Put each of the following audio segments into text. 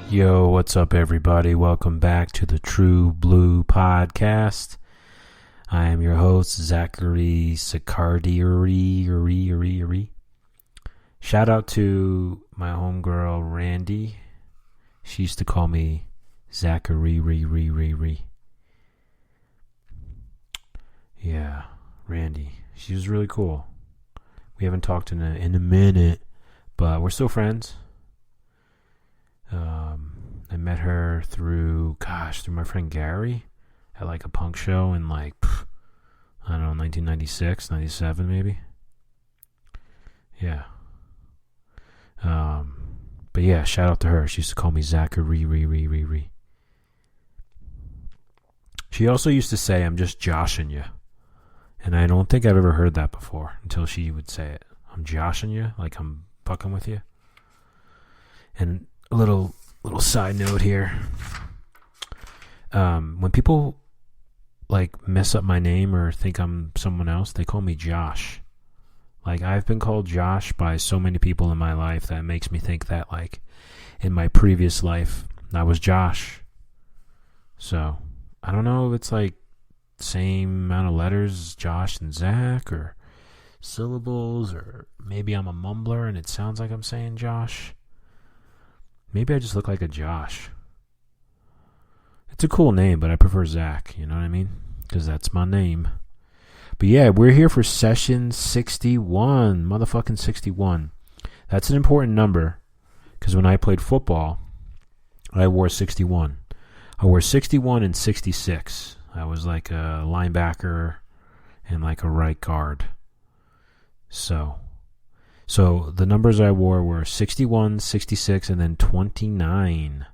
Yo, what's up, everybody? Welcome back to the True Blue Podcast. I am your host, Zachary Sicardi. Shout out to my homegirl, Randy. She used to call me Zachary. Yeah, Randy. She was really cool. We haven't talked in a minute, but we're still friends. I met her through my friend Gary at like a punk show in like, I don't know, 1996, 97 maybe. Yeah. But yeah, shout out to her. She used to call me Zachary. She also used to say, I'm just joshing you. And I don't think I've ever heard that before until she would say it. I'm joshing you, like I'm fucking with you. And a little side note here. When people like mess up my name or think I'm someone else, they call me Josh. Like, I've been called Josh by so many people in my life that makes me think that, like, in my previous life I was Josh. So I don't know if it's like same amount of letters as Josh and Zach, or syllables, or maybe I'm a mumbler and it sounds like I'm saying Josh. Maybe I just look like a Josh. It's a cool name, but I prefer Zach, you know what I mean? Because that's my name. But yeah, we're here for session 61. Motherfucking 61. That's an important number, because when I played football, I wore 61. I wore 61 and 66. I was like a linebacker and like a right guard. So the numbers I wore were 61, 66, and then 29.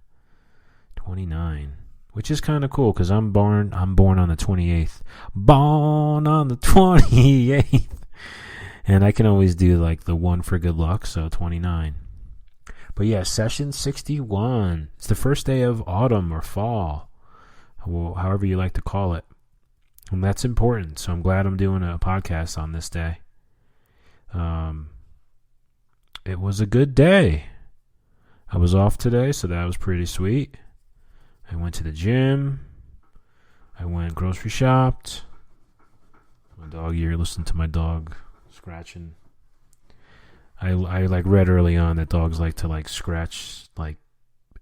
29. Which is kind of cool, because I'm born on the 28th. Born on the 28th. And I can always do like the one for good luck, so 29. But yeah, session 61. It's the first day of autumn or fall, however you like to call it. And that's important, so I'm glad I'm doing a podcast on this day. It was a good day. I was off today, so that was pretty sweet. I went to the gym. I went grocery shopped. My dog, you're listening to my dog scratching. I like read early on that dogs like to like scratch like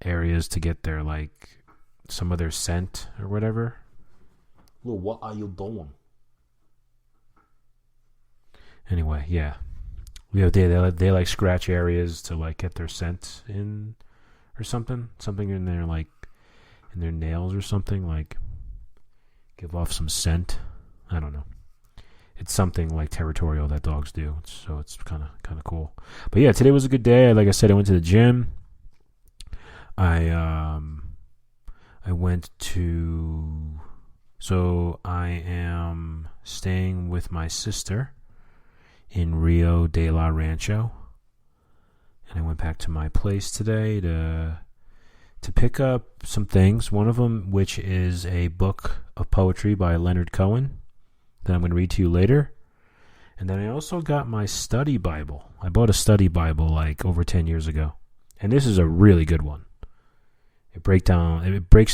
areas to get their like some of their scent or whatever. Well, what are you doing? Anyway, yeah. They like scratch areas to like get their scent in or something in their like in their nails or something, like give off some scent. I don't know. It's something like territorial that dogs do, so it's kind of cool. But yeah, today was a good day. Like I said, I went to the gym. I am staying with my sister in Rio de la Rancho, and I went back to my place today to pick up some things. One of them, which is a book of poetry by Leonard Cohen that I'm going to read to you later. And then I also got my study Bible. I bought a study Bible like over 10 years ago, and this is a really good one. It breaks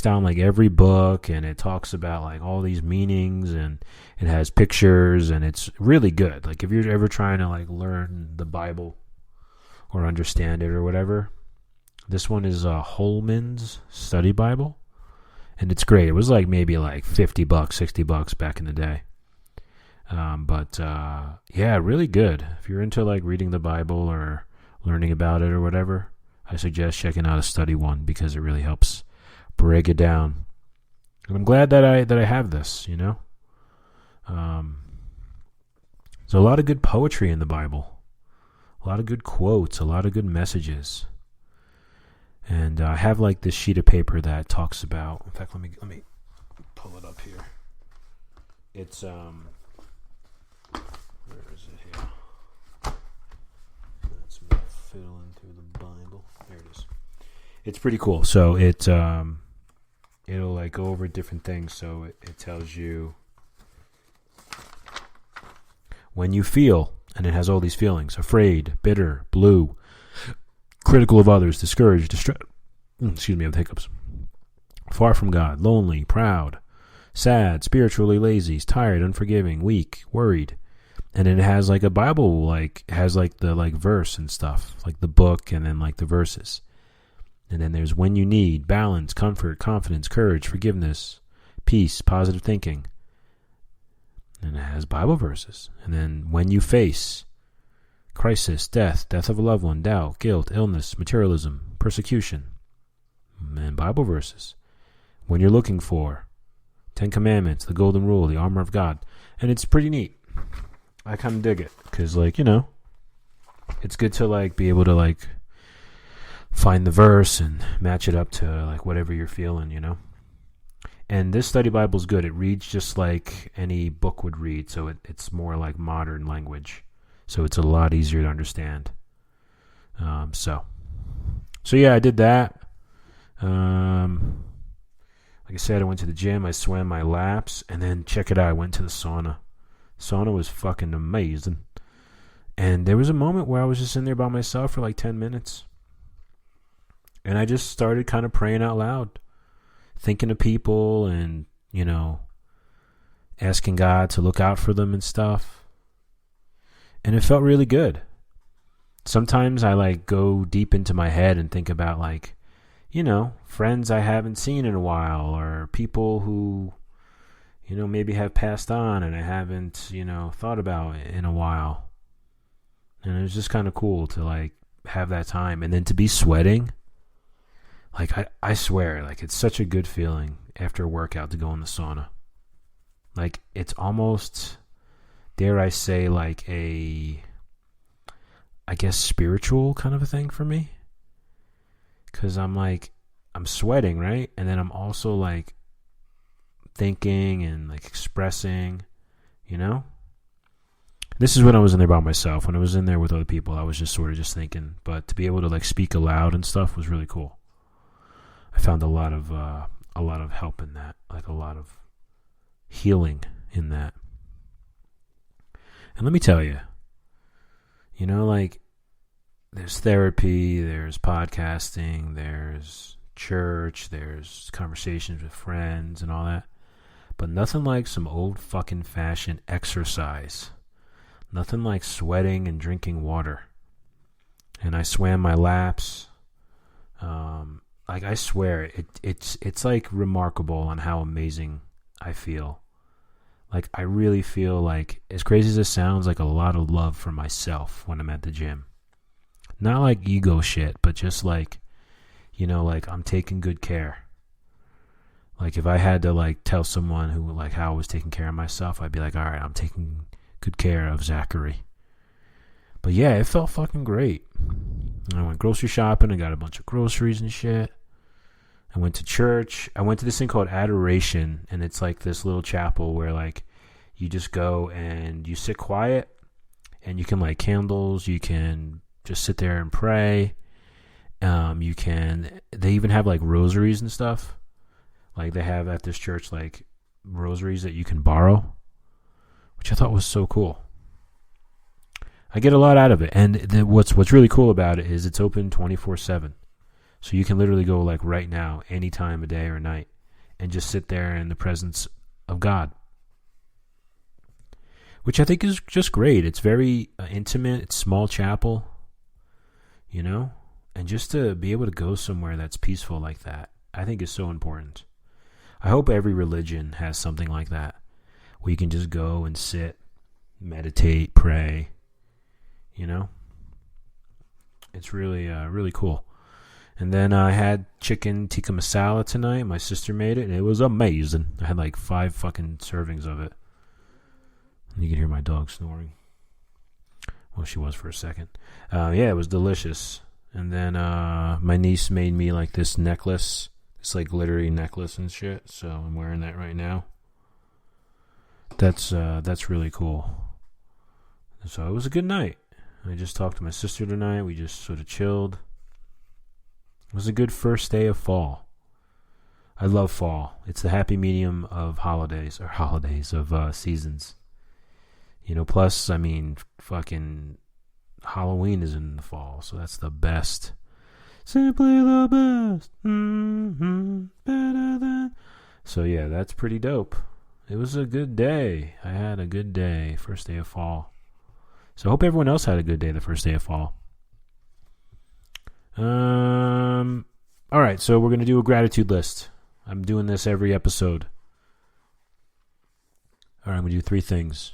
down like every book, and it talks about like all these meanings, and it has pictures, and it's really good. Like if you're ever trying to like learn the Bible or understand it or whatever, this one is Holman's Study Bible, and it's great. It was like maybe like $50, $60 back in the day. Yeah, really good. If you're into like reading the Bible or learning about it or whatever, I suggest checking out a study one because it really helps break it down. And I'm glad that I have this, you know. There's a lot of good poetry in the Bible, a lot of good quotes, a lot of good messages. And I have like this sheet of paper that talks about. In fact, let me pull it up here. It's where is it here? That's me fiddling through the Bible. There it is. It's pretty cool. So it'll like go over different things. So it tells you when you feel, and it has all these feelings: afraid, bitter, blue, critical of others, discouraged, distressed. Excuse me, I have hiccups. Far from God, lonely, proud, sad, spiritually lazy, tired, unforgiving, weak, worried. And then it has like a Bible, like has like the like verse and stuff, like the book, and then like the verses. And then there's when you need, balance, comfort, confidence, courage, forgiveness, peace, positive thinking. And it has Bible verses. And then when you face crisis, death of a loved one, doubt, guilt, illness, materialism, persecution, and Bible verses. When you're looking for 10 Commandments, the Golden Rule, the Armor of God. And it's pretty neat. I kind of dig it because, like, you know, it's good to like be able to like find the verse and match it up to like whatever you're feeling, you know. And this study Bible is good. It reads just like any book would read, so it's more like modern language, so it's a lot easier to understand. So yeah, I did that. Like I said, I went to the gym, I swam my laps, and then check it out, I went to the sauna. Sauna was fucking amazing. And there was a moment where I was just in there by myself for like 10 minutes. And I just started kind of praying out loud, thinking of people and, you know, asking God to look out for them and stuff. And it felt really good. Sometimes I like go deep into my head and think about like, you know, friends I haven't seen in a while, or people who, you know, maybe have passed on and I haven't, you know, thought about in a while. And it was just kind of cool to like have that time. And then to be sweating, like I swear, like it's such a good feeling after a workout to go in the sauna. Like it's almost, dare I say, like a, I guess, spiritual kind of a thing for me. Because I'm like, I'm sweating, right? And then I'm also like thinking and like expressing, you know? This is when I was in there by myself. When I was in there with other people, I was just sort of just thinking. But to be able to like speak aloud and stuff was really cool. I found a lot of help in that, like a lot of healing in that. And let me tell you, you know, like there's therapy, there's podcasting, there's church, there's conversations with friends and all that. But nothing like some old fucking fashioned exercise. Nothing like sweating and drinking water. And I swam my laps. Like I swear, it's like remarkable on how amazing I feel. Like I really feel like, as crazy as it sounds, like a lot of love for myself when I'm at the gym. Not like ego shit, but just like, you know, like I'm taking good care. Like if I had to like tell someone who like how I was taking care of myself, I'd be like, all right, I'm taking good care of Zachary. But yeah, it felt fucking great. I went grocery shopping. I got a bunch of groceries and shit. I went to church. I went to this thing called Adoration, and it's like this little chapel where like you just go and you sit quiet, and you can light candles. You can just sit there and pray. They even have like rosaries and stuff. Like they have at this church like rosaries that you can borrow, which I thought was so cool. I get a lot out of it. And what's really cool about it is it's open 24/7. So you can literally go like right now, any time of day or night, and just sit there in the presence of God. Which I think is just great. It's very intimate. It's small chapel, you know? And just to be able to go somewhere that's peaceful like that, I think is so important. I hope every religion has something like that, where you can just go and sit meditate, pray. You know, it's really, really cool. And then I had chicken tikka masala tonight. My sister made it, and it was amazing. I had like 5 fucking servings of it. You can hear my dog snoring. Well, she was for a second. Yeah, it was delicious. And then my niece made me like this necklace. It's like glittery necklace and shit. So I'm wearing that right now. That's really cool. So it was a good night. I just talked to my sister tonight. We just sort of chilled. It was a good first day of fall. I love fall. It's the happy medium of holidays of seasons. You know, plus, I mean, fucking Halloween is in the fall, so that's the best. Simply the best. Better than. So, yeah, that's pretty dope. It was a good day. I had a good day, first day of fall. So, I hope everyone else had a good day the first day of fall. All right, so we're going to do a gratitude list. I'm doing this every episode. All right, I'm going to do 3 things.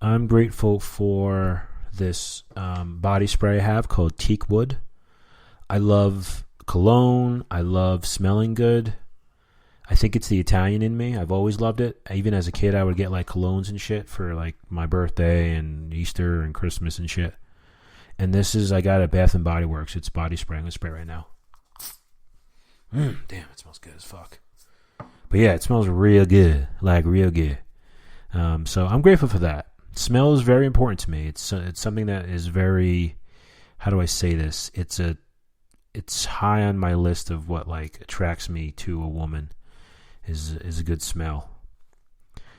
I'm grateful for this body spray I have called Teak Wood. I love cologne. I love smelling good. I think it's the Italian in me. I've always loved it. Even as a kid, I would get like colognes and shit for like my birthday and Easter and Christmas and shit. And this is, I got it at Bath & Body Works. It's body spray. I'm going to spray it right now. Damn, it smells good as fuck. But yeah, it smells real good. Like real good. So I'm grateful for that. Smell is very important to me. It's something that is very, how do I say this? It's high on my list of what like attracts me to a woman is a good smell.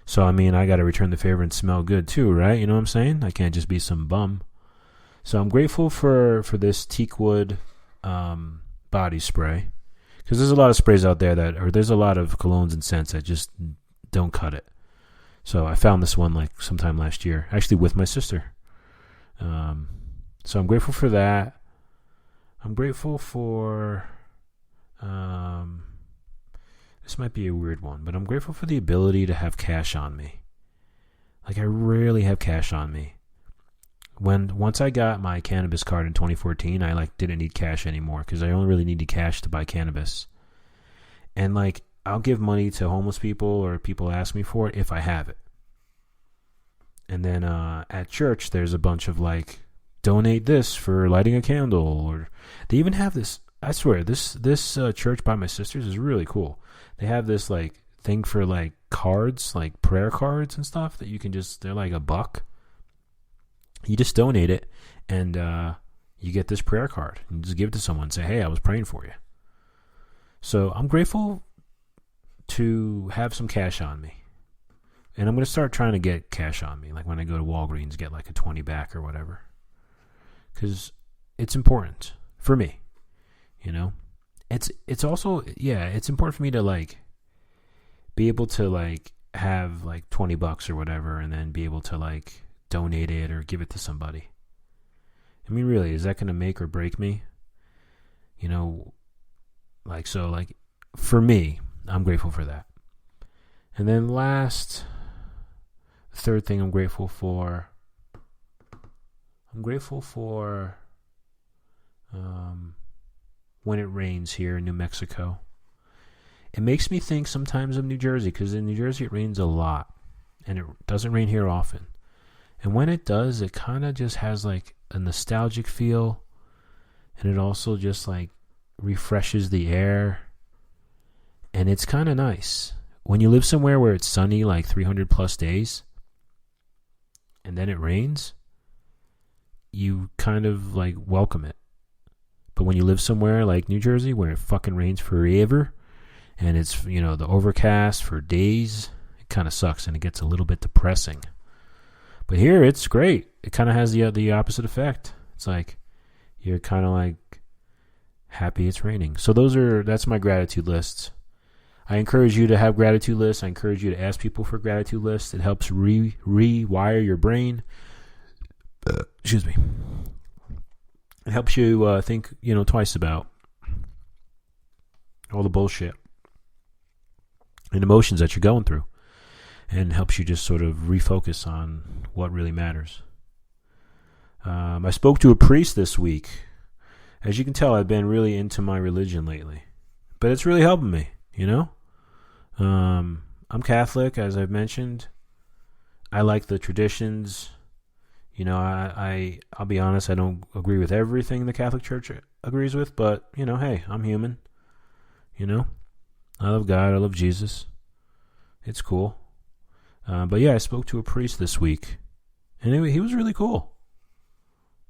So I mean, I got to return the favor and smell good too, right? You know what I'm saying? I can't just be some bum. So I'm grateful for this teak wood body spray, because there's a lot of sprays out there there's a lot of colognes and scents that just don't cut it. So I found this one like sometime last year, actually with my sister. So I'm grateful for that. I'm grateful for, this might be a weird one, but I'm grateful for the ability to have cash on me. Like I rarely have cash on me. Once I got my cannabis card in 2014, I like didn't need cash anymore because I only really needed cash to buy cannabis. And like I'll give money to homeless people or people ask me for it if I have it. And then at church, there's a bunch of like, donate this for lighting a candle, or they even have this. I swear, this church by my sister's is really cool. They have this like thing for like cards, like prayer cards and stuff that you can they're like $1. You just donate it, and you get this prayer card. You just give it to someone and say, hey, I was praying for you. So I'm grateful to have some cash on me. And I'm going to start trying to get cash on me. Like when I go to Walgreens, get like a 20 back or whatever. Because it's important for me, you know? It's also, yeah, it's important for me to like be able to like have like $20 or whatever and then be able to like donate it or give it to somebody. I mean, really, is that going to make or break me? You know, like, so like for me, I'm grateful for that. And then third thing I'm grateful for when it rains here in New Mexico. It makes me think sometimes of New Jersey, because in New Jersey it rains a lot and it doesn't rain here often. And when it does, it kind of just has like a nostalgic feel, and it also just like refreshes the air, and it's kind of nice. When you live somewhere where it's sunny like 300 plus days and then it rains, you kind of like welcome it. But when you live somewhere like New Jersey where it fucking rains forever and it's, you know, the overcast for days, it kind of sucks and it gets a little bit depressing. But here it's great. It kind of has the opposite effect. It's like you're kind of like happy it's raining. So that's my gratitude list. I encourage you to have gratitude lists. I encourage you to ask people for gratitude lists. It helps rewire your brain. Excuse me. It helps you think, twice about all the bullshit and emotions that you're going through. and helps you just sort of refocus on what really matters. I spoke to a priest this week. As you can tell, I've been really into my religion lately, but it's really helping me, you know? I'm Catholic, as I've mentioned. I like the traditions. You know, I'll be honest, I don't agree with everything the Catholic Church agrees with, but, you know, hey, I'm human. You know? I love God, I love Jesus. It's cool. But yeah, I spoke to a priest this week, and he was really cool.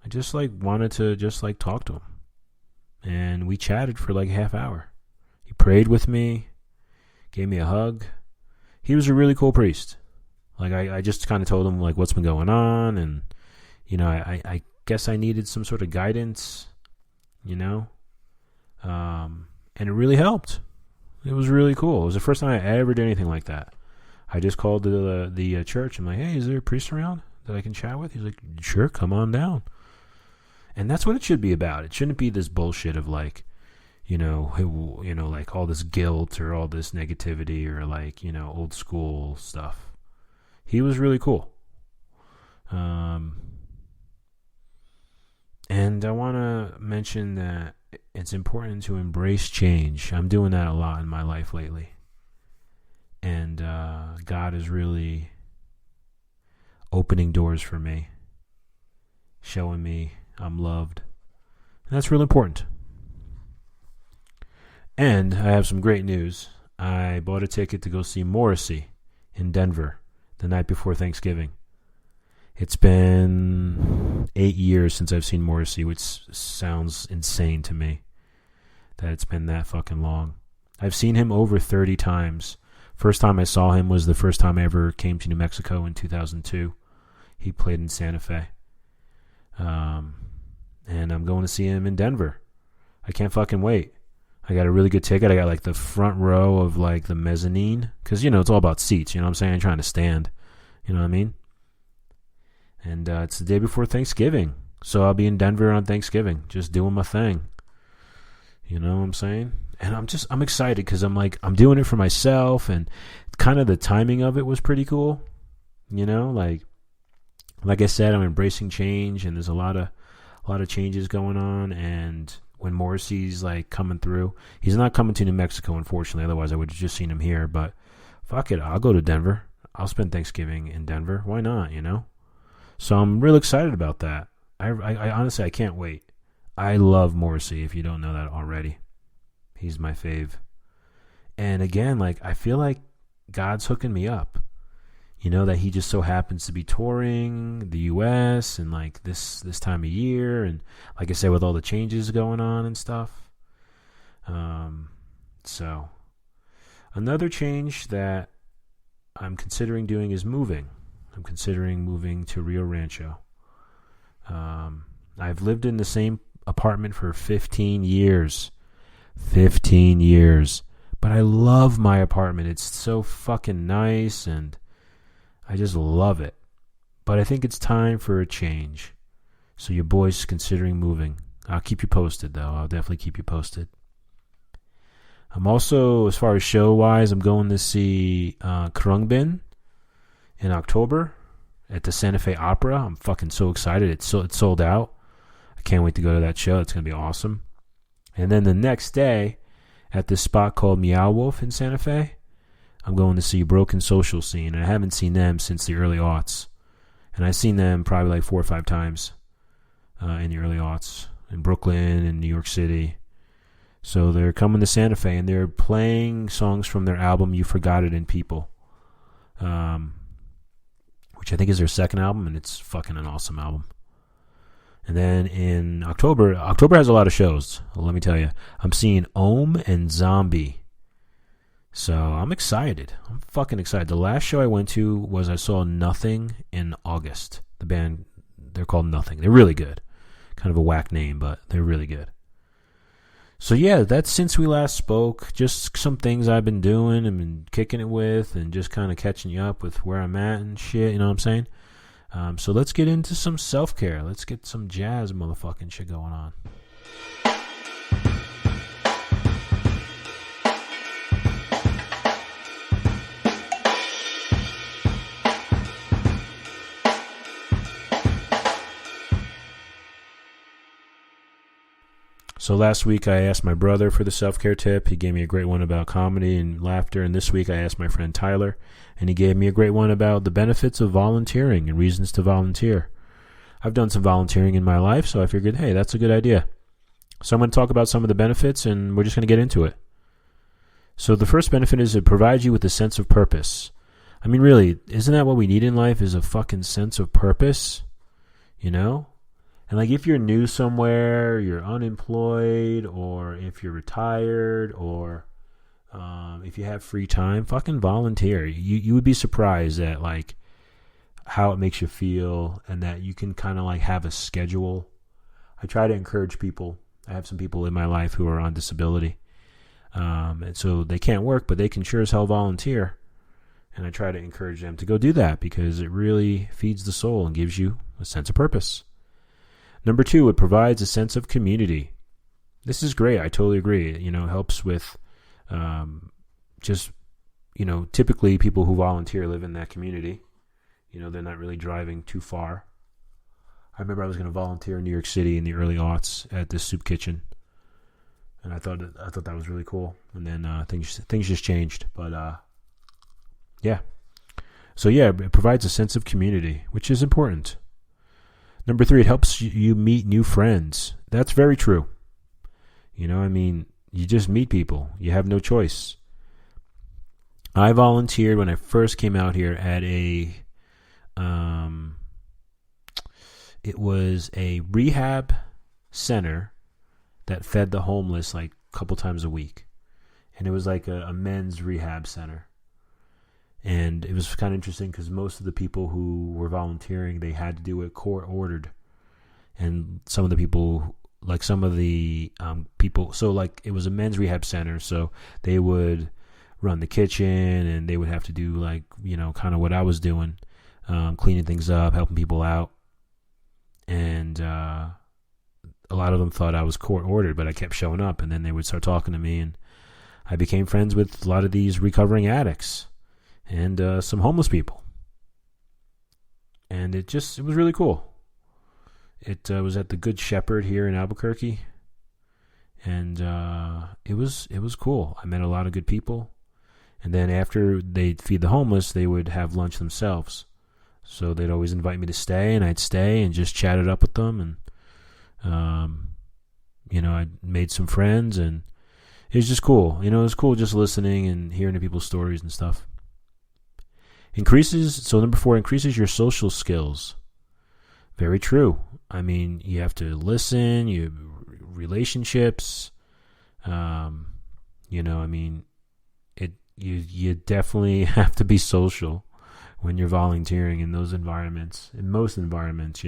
I just wanted to just talk to him. And we chatted for like a half hour. He prayed with me, gave me a hug. He was a really cool priest. Like I just kind of told him like what's been going on, and you know, I guess I needed some sort of guidance, you know. And it really helped. It was really cool. It was the first time I ever did anything like that. I just called the church. I'm like, hey, is there a priest around that I can chat with? He's like, sure, come on down. And that's what it should be about. It shouldn't be this bullshit of like, you know, like all this guilt or all this negativity or like, you know, old school stuff. He was really cool. And I want to mention that it's important to embrace change. I'm doing that a lot in my life lately. And God is really opening doors for me, showing me I'm loved. And that's really important. And I have some great news. I bought a ticket to go see Morrissey in Denver the night before Thanksgiving. It's been 8 years since I've seen Morrissey, which sounds insane to me that it's been that fucking long. I've seen him over 30 times. First time I saw him was the first time I ever came to New Mexico in 2002. He played in Santa Fe. And I'm going to see him in Denver. I can't fucking wait. I got a really good ticket. I got like the front row of like the mezzanine. Because, you know, it's all about seats. You know what I'm saying? I'm trying to stand. You know what I mean? And it's the day before Thanksgiving. So I'll be in Denver on Thanksgiving. Just doing my thing. You know what I'm saying? And I'm excited because I'm doing it for myself. And kind of the timing of it was pretty cool. You know, like I said, I'm embracing change. And there's a lot of changes going on. And when Morrissey's like coming through, he's not coming to New Mexico, unfortunately. Otherwise, I would have just seen him here. But fuck it, I'll go to Denver. I'll spend Thanksgiving in Denver. Why not? You know. So I'm real excited about that. I honestly I can't wait. I love Morrissey. If you don't know that already, he's my fave. And again, like I feel like God's hooking me up. You know, that he just so happens to be touring the U.S. and like this time of year, and like I said, with all the changes going on and stuff. So another change that I'm considering doing is moving. I'm considering moving to Rio Rancho. I've lived in the same apartment for 15 years. 15 years. But I love my apartment. It's so fucking nice and I just love it. But I think it's time for a change. So your boy's considering moving. I'll keep you posted, though. I'll definitely keep you posted. I'm also, as far as show-wise, I'm going to see Krungbin in October at the Santa Fe Opera. I'm fucking so excited. It's sold out. I can't wait to go to that show. It's going to be awesome. And then the next day, at this spot called Meow Wolf in Santa Fe, I'm going to see Broken Social Scene. And I haven't seen them since the early aughts. And I've seen them probably like 4 or 5 times in the early aughts. In Brooklyn and New York City. So they're coming to Santa Fe and they're playing songs from their album You Forgot It in People. Which I think is their second album, and it's fucking an awesome album. And then in October has a lot of shows. Well, let me tell you. I'm seeing Ohm and Zombie. So I'm excited. I'm fucking excited. The last show I went to was I saw Nothing in August. The band, they're called Nothing. They're really good. Kind of a whack name, but they're really good. So yeah, that's since we last spoke. Just some things I've been doing and been kicking it with and just kind of catching you up with where I'm at and shit, you know what I'm saying? So let's get into some self-care. Let's get some jazz motherfucking shit going on. So last week I asked my brother for the self-care tip. He gave me a great one about comedy and laughter. And this week I asked my friend Tyler, and he gave me a great one about the benefits of volunteering and reasons to volunteer. I've done some volunteering in my life, so I figured, hey, that's a good idea. So I'm going to talk about some of the benefits, and we're just going to get into it. So the first benefit is it provides you with a sense of purpose. I mean, really, isn't that what we need in life, is a fucking sense of purpose? You know? And like if you're new somewhere, you're unemployed, or if you're retired, or if you have free time, fucking volunteer. You would be surprised at like how it makes you feel, and that you can kind of like have a schedule. I try to encourage people. I have some people in my life who are on disability, and so they can't work, but they can sure as hell volunteer. And I try to encourage them to go do that because it really feeds the soul and gives you a sense of purpose. Number 2, it provides a sense of community. This is great. I totally agree. It helps with just, typically people who volunteer live in that community. They're not really driving too far. I remember I was going to volunteer in New York City in the early aughts at this soup kitchen. And I thought that was really cool. And then things just changed. But yeah. So yeah, it provides a sense of community, which is important. Number 3, it helps you meet new friends. That's very true. You just meet people. You have no choice. I volunteered when I first came out here at it was a rehab center that fed the homeless like a couple times a week. And it was like a men's rehab center. And it was kind of interesting because most of the people who were volunteering, they had to do it court ordered. And some of the people, so like it was a men's rehab center. So they would run the kitchen, and they would have to do like, kind of what I was doing, cleaning things up, helping people out. And a lot of them thought I was court ordered, but I kept showing up, and then they would start talking to me, and I became friends with a lot of these recovering addicts and some homeless people. And it was really cool. It was at the Good Shepherd here in Albuquerque. And it was cool. I met a lot of good people. And then after they'd feed the homeless, they would have lunch themselves. So they'd always invite me to stay, and I'd stay and just chat it up with them. And, I made some friends, and it was just cool. It was cool just listening and hearing to people's stories and stuff. Number 4, increases your social skills. Very true. I mean, you have to listen, relationships, you definitely have to be social when you're volunteering in those environments, in most environments,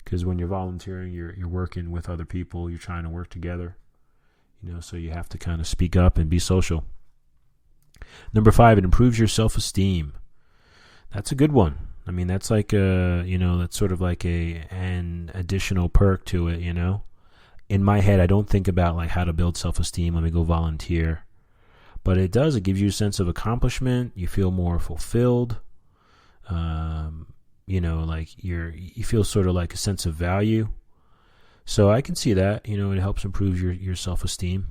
because when you're volunteering, you're working with other people, you're trying to work together, so you have to kind of speak up and be social. Number 5, it improves your self-esteem. That's a good one. I mean, that's like that's sort of like an additional perk to it, In my head, I don't think about like how to build self-esteem. Let me go volunteer. But it does. It gives you a sense of accomplishment. You feel more fulfilled. Like you feel sort of like a sense of value. So I can see that, it helps improve your self-esteem.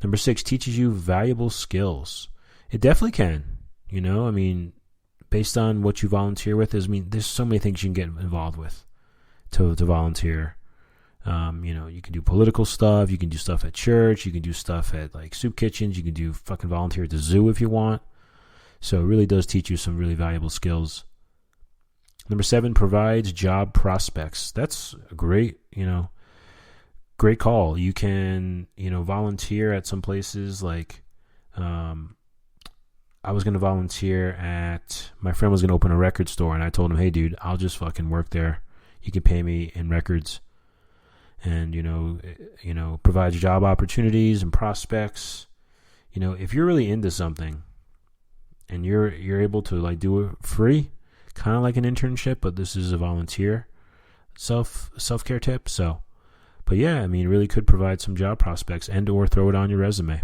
Number 6, teaches you valuable skills. It definitely can, based on what you volunteer with, there's so many things you can get involved with to volunteer. You can do political stuff, you can do stuff at church, you can do stuff at like soup kitchens, you can do fucking volunteer at the zoo if you want. So it really does teach you some really valuable skills. Number 7, provides job prospects. That's a great call. You can, volunteer at some places like, I was going to volunteer my friend was going to open a record store, and I told him, hey dude, I'll just fucking work there. You can pay me in records. And, provides job opportunities and prospects. If you're really into something and you're able to like do it free, kind of like an internship, but this is a volunteer self-care tip. So, but yeah, it really could provide some job prospects and or throw it on your resume.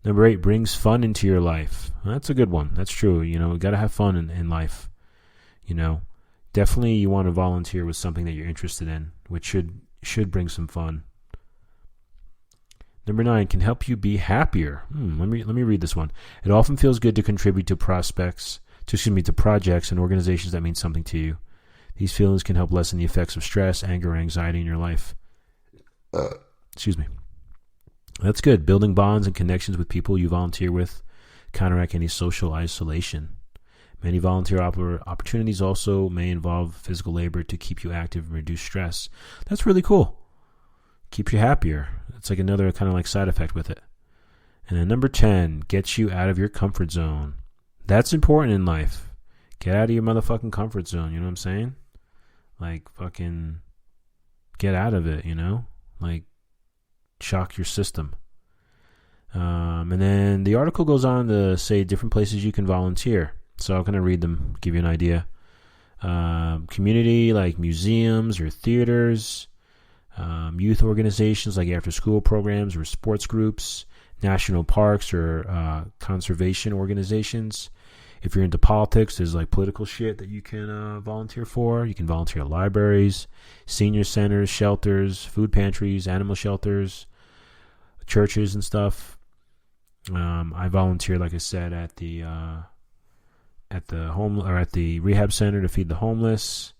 Number 8, brings fun into your life. That's a good one. That's true. You got to have fun in life. Definitely you want to volunteer with something that you're interested in, which should bring some fun Number 9, can help you be happier. Let me read this one. It often feels good to contribute to projects and organizations that mean something to you. These feelings can help lessen the effects of stress, anger, or anxiety in your life. Excuse me. That's good. Building bonds and connections with people you volunteer with counteract any social isolation. Many volunteer opportunities also may involve physical labor to keep you active and reduce stress. That's really cool. Keeps you happier. It's like another kind of like side effect with it. And then number 10, gets you out of your comfort zone. That's important in life. Get out of your motherfucking comfort zone, you know what I'm saying? Like, fucking get out of it, you know? Like, shock your system. And then the article goes on to say different places you can volunteer. So I'm going to read them, give you an idea. Community, like museums or theaters. Youth organizations like after-school programs or sports groups. National parks or conservation organizations. If you're into politics, there's like political shit that you can volunteer for. You can volunteer at libraries, senior centers, shelters, food pantries, animal shelters, churches and stuff. I volunteer, like I said, at the rehab center to feed the homeless.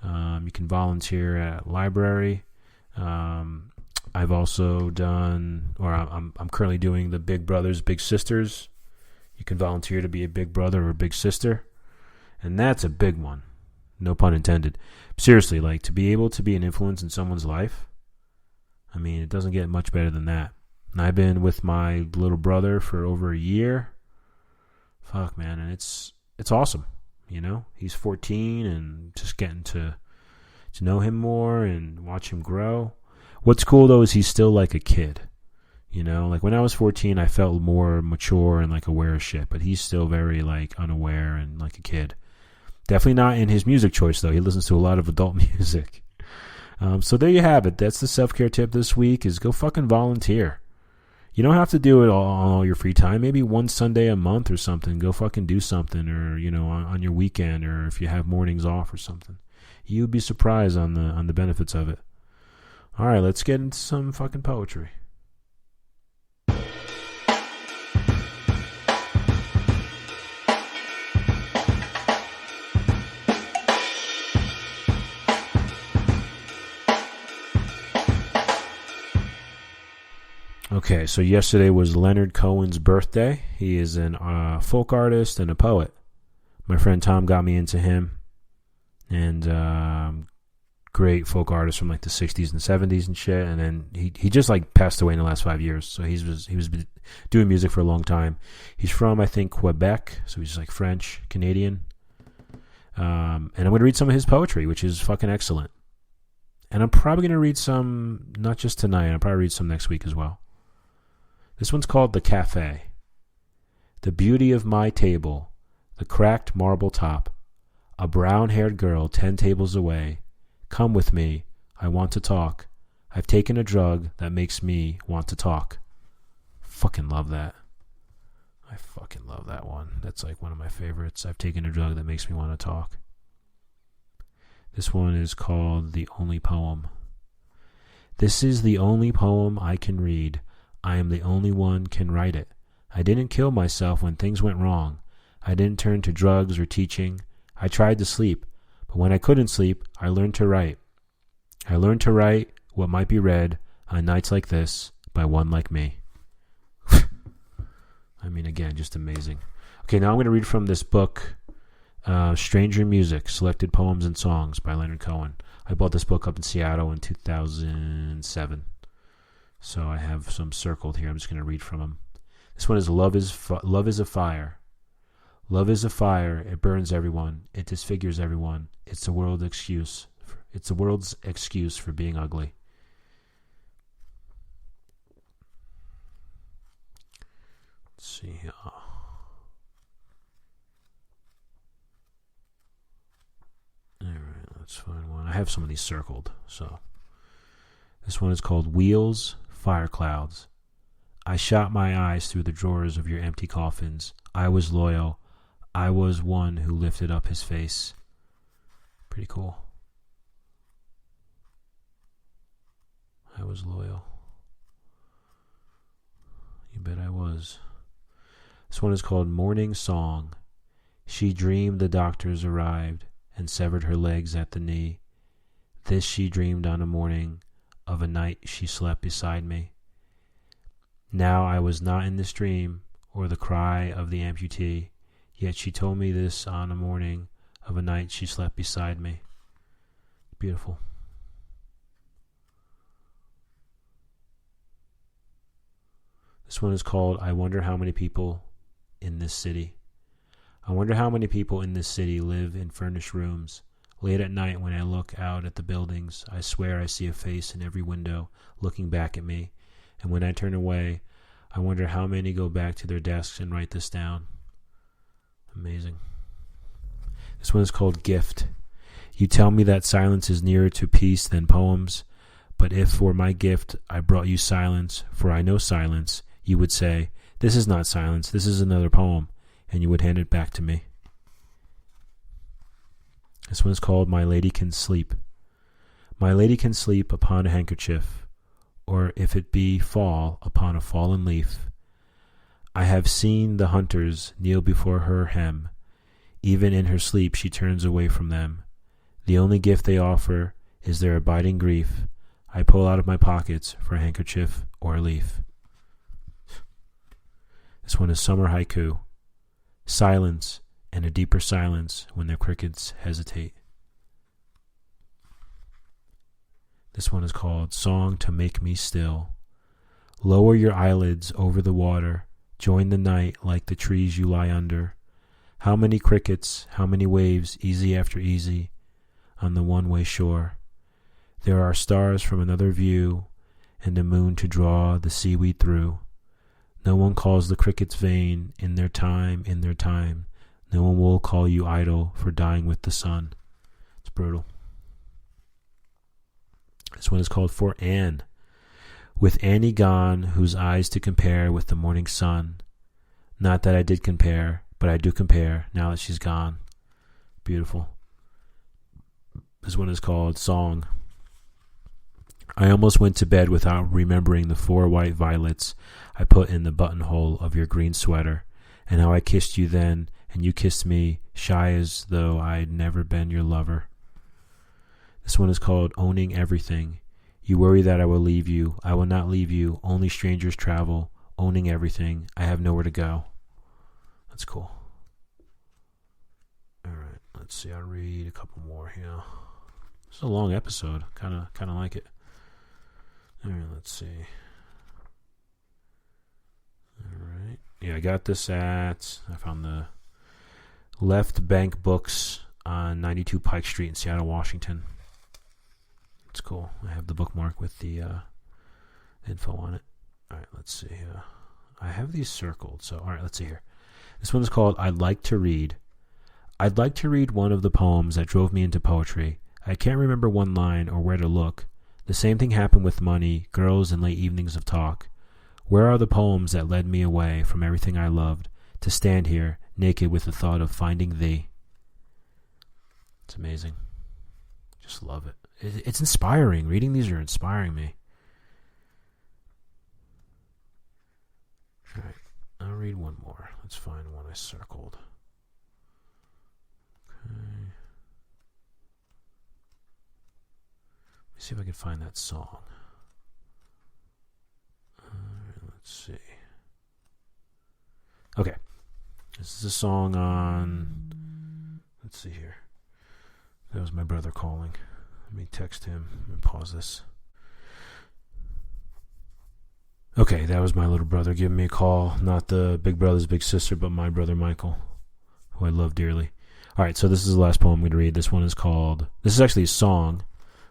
You can volunteer at library. I've also done, or I'm currently doing the Big Brothers, Big Sisters. You can volunteer to be a big brother or a big sister. And that's a big one. No pun intended. Seriously, like to be able to be an influence in someone's life, I mean, it doesn't get much better than that. And I've been with my little brother for over a year. Fuck, man. And it's awesome. You know, he's 14 and just getting to know him more and watch him grow. What's cool though is he's still like a kid. You know, like when I was 14, I felt more mature and like aware of shit, but he's still very like unaware and like a kid. Definitely not in his music choice though. He listens to a lot of adult music. So there you have it. That's the self-care tip this week is go fucking volunteer. You don't have to do it all your free time. Maybe one Sunday a month or something. Go fucking do something, or you know, on your weekend, or if you have mornings off or something. You'd be surprised on the benefits of it. All right, let's get into some fucking poetry. Okay, so yesterday was Leonard Cohen's birthday. He is a folk artist and a poet. My friend Tom got me into him, and great folk artist from like the 60s and 70s and shit. And then he just like passed away in the last 5 years. So he was doing music for a long time. He's from, I think, Quebec, so he's like French Canadian. And I'm going to read some of his poetry, which is fucking excellent. And I'm probably going to read some, not just tonight, I'll probably read some next week as well. This one's called The Cafe. The beauty of my table, the cracked marble top, a brown-haired girl 10 tables away. Come with me, I want to talk. I've taken a drug that makes me want to talk. Fucking love that. I fucking love that one. That's like one of my favorites. I've taken a drug that makes me want to talk. This one is called The Only Poem. This is the only poem I can read. I am the only one can write it. I didn't kill myself when things went wrong. I didn't turn to drugs or teaching. I tried to sleep, but when I couldn't sleep, I learned to write. I learned to write what might be read on nights like this by one like me. I mean, again, just amazing. Okay, now I'm going to read from this book, Stranger Music, Selected Poems and Songs by Leonard Cohen. I bought this book up in Seattle in 2007. So I have some circled here. I'm just going to read from them. This one is Love is a Fire. Love is a fire. It burns everyone. It disfigures everyone. It's the world's excuse. It's the world's excuse for being ugly. Let's see here. All right, let's find one. I have some of these circled. So this one is called Wheels, Fire Clouds. I shot my eyes through the drawers of your empty coffins. I was loyal. I was one who lifted up his face. Pretty cool. I was loyal. bet I was. This one is called Morning Song. She dreamed the doctors arrived and severed her legs at the knee. This she dreamed on a morning of a night she slept beside me. Now I was not in this dream or the cry of the amputee, yet she told me this on a morning of a night she slept beside me. Beautiful. This one is called I Wonder How Many People in This City. I wonder how many people in this city live in furnished rooms. Late at night when I look out at the buildings, I swear I see a face in every window looking back at me. And when I turn away, I wonder how many go back to their desks and write this down. Amazing. This one is called Gift. You tell me that silence is nearer to peace than poems, but if for my gift I brought you silence, for I know silence, you would say, this is not silence, this is another poem, and you would hand it back to me. This one is called My Lady Can Sleep. My lady can sleep upon a handkerchief, or if it be fall, upon a fallen leaf. I have seen the hunters kneel before her hem. Even in her sleep she turns away from them. The only gift they offer is their abiding grief. I pull out of my pockets for a handkerchief or a leaf. This one is Summer Haiku. Silence and a deeper silence when the crickets hesitate. This one is called Song to Make Me Still. Lower your eyelids over the water. Join the night like the trees you lie under. How many crickets, how many waves, easy after easy, on the one-way shore. There are stars from another view, and a moon to draw the seaweed through. No one calls the crickets vain in their time, in their time. No one will call you idle for dying with the sun. It's brutal. This one is called For Anne. With Annie gone, whose eyes to compare with the morning sun. Not that I did compare, but I do compare now that she's gone. Beautiful. This one is called Song. I almost went to bed without remembering the 4 white violets I put in the buttonhole of your green sweater, and how I kissed you then, and you kissed me, shy as though I'd never been your lover. This one is called Owning Everything. You worry that I will leave you. I will not leave you. Only strangers travel. Owning everything. I have nowhere to go. That's cool. All right, let's see. I'll read a couple more here. It's a long episode. Kind of like it. All right, let's see. All right. Yeah, I got this I found the Left Bank Books on 92 Pike Street in Seattle, Washington. It's cool. I have the bookmark with the info on it. All right, let's see. I have these circled. So, all right, let's see here. This one is called I'd Like to Read. I'd like to read one of the poems that drove me into poetry. I can't remember one line or where to look. The same thing happened with money, girls, and late evenings of talk. Where are the poems that led me away from everything I loved, to stand here, naked with the thought of finding thee? It's amazing. Just love it. It's inspiring. Reading these are inspiring me. All right, I'll read one more. Let's find one I circled. Okay. Let me see if I can find that song. Let's see. Okay. This is a song on... Let's see here. That was my brother calling. Let me text him and pause this. Okay, that was my little brother giving me a call. Not the big brother's big sister, but my brother Michael, who I love dearly. All right, so this is the last poem I'm going to read. This one is called... This is actually a song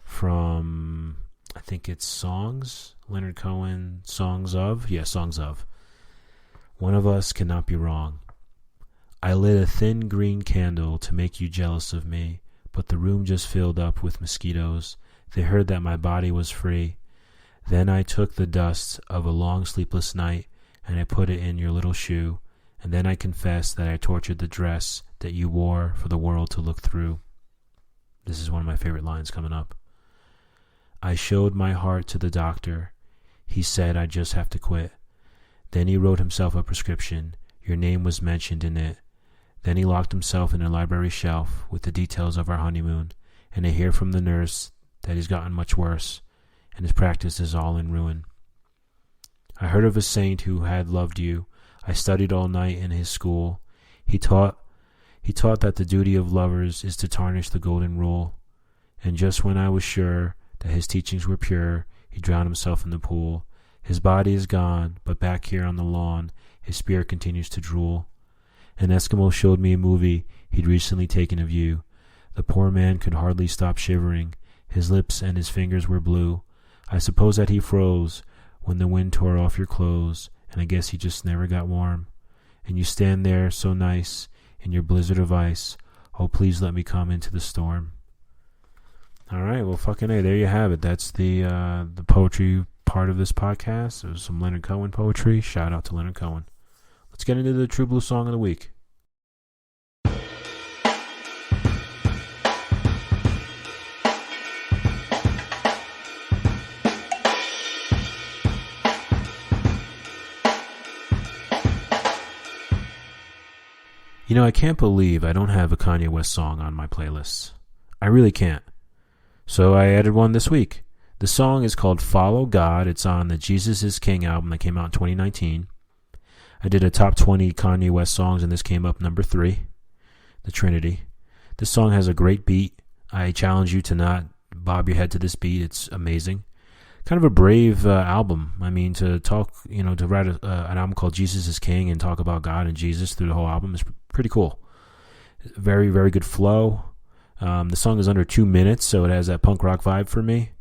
from... I think it's Songs. Leonard Cohen, Songs of. Yeah, Songs of. One of us cannot be wrong. I lit a thin green candle to make you jealous of me, but the room just filled up with mosquitoes. They heard that my body was free. Then I took the dust of a long sleepless night and I put it in your little shoe, and then I confessed that I tortured the dress that you wore for the world to look through. This is one of my favorite lines coming up. I showed my heart to the doctor. He said I just have to quit. Then he wrote himself a prescription. Your name was mentioned in it. Then he locked himself in a library shelf with the details of our honeymoon, and I hear from the nurse that he's gotten much worse, and his practice is all in ruin. I heard of a saint who had loved you. I studied all night in his school. He taught that the duty of lovers is to tarnish the golden rule. And just when I was sure that his teachings were pure, he drowned himself in the pool. His body is gone, but back here on the lawn, his spirit continues to drool. An Eskimo showed me a movie he'd recently taken of you. The poor man could hardly stop shivering. His lips and his fingers were blue. I suppose that he froze when the wind tore off your clothes, and I guess he just never got warm. And you stand there so nice in your blizzard of ice. Oh, please let me come into the storm. All right, well, fucking A, there you have it. That's the poetry part of this podcast. It was some Leonard Cohen poetry. Shout out to Leonard Cohen. Let's get into the True Blue Song of the Week. You know, I can't believe I don't have a Kanye West song on my playlists. I really can't. So I added one this week. The song is called Follow God. It's on the Jesus is King album that came out in 2019. I did a top 20 Kanye West songs, and this came up number 3, The Trinity. This song has a great beat. I challenge you to not bob your head to this beat. It's amazing. Kind of a brave album. I mean, to write an album called Jesus is King and talk about God and Jesus through the whole album is pretty cool. Very, very good flow. The song is under 2 minutes, so it has that punk rock vibe for me.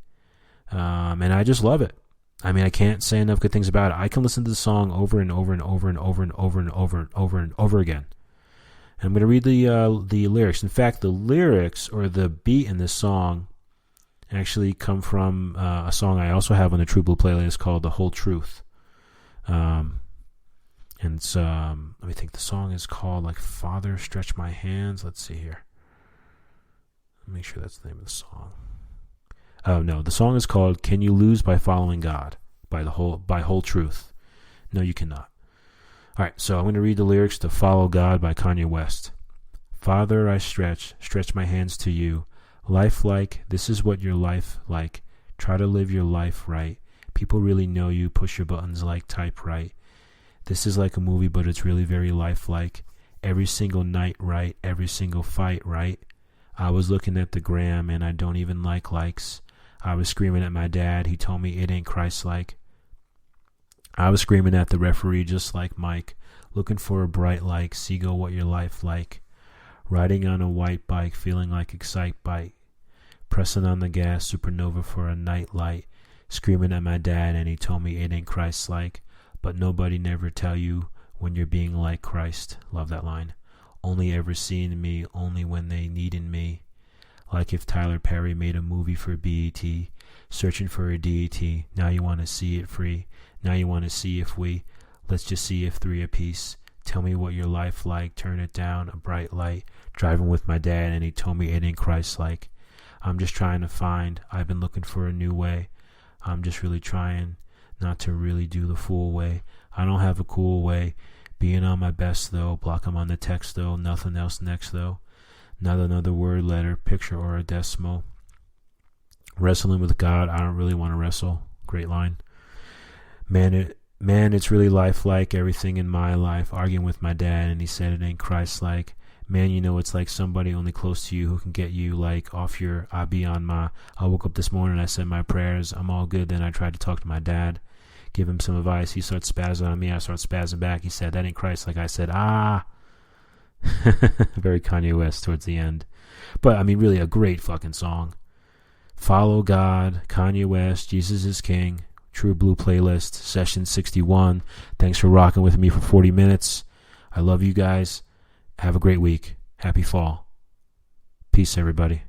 And I just love it. I mean, I can't say enough good things about it. I can listen to the song over and over and over and over and over and over and over and over again. And I'm going to read the lyrics. In fact, the lyrics or the beat in this song actually come from a song I also have on the True Blue playlist called The Whole Truth. And it's, let me think, the song is called like Father Stretch My Hands. Let's see here. Make sure that's the name of the song. Oh no, the song is called Can You Lose by Following God by Whole Truth. No, you cannot. All right, so I'm going to read the lyrics to Follow God by Kanye West. Father, I stretch my hands to you. Life like, this is what your life like. Try to live your life right. People really know you. Push your buttons like type right. This is like a movie, but it's really very lifelike. Every single night right. Every single fight right. I was looking at the gram and I don't even like likes. I was screaming at my dad. He told me it ain't Christ-like. I was screaming at the referee just like Mike. Looking for a bright like. Seagull, what your life like. Riding on a white bike, feeling like Excite Bike. Pressing on the gas, supernova for a night light. Screaming at my dad and he told me it ain't Christ-like. But nobody never tell you when you're being like Christ. Love that line. Only ever seeing me, only when they needin' me. Like if Tyler Perry made a movie for BET, searching for a deity. Now you want to see it free. Now you want to see if let's just see if 3 apiece. Tell me what your life like, turn it down, a bright light. Driving with my dad and he told me it ain't Christ-like. I'm just trying to find, I've been looking for a new way. I'm just really trying not to really do the fool way. I don't have a cool way. Being on my best though, block 'em on the text though, nothing else next though. Not another word, letter, picture, or a decimal. Wrestling with God, I don't really want to wrestle. Great line. Man, it's really lifelike, everything in my life. Arguing with my dad, and he said it ain't Christ-like. Man, you know it's like somebody only close to you who can get you like off your, I woke up this morning, I said my prayers, I'm all good. Then I tried to talk to my dad, give him some advice. He started spazzing on me, I started spazzing back. He said, that ain't Christ-like. I said, Very Kanye West towards the end. But I mean, really a great fucking song. Follow God, Kanye West, Jesus is King, True Blue playlist, session 61. Thanks for rocking with me for 40 minutes. I love you guys. Have a great week. Happy fall. Peace, everybody.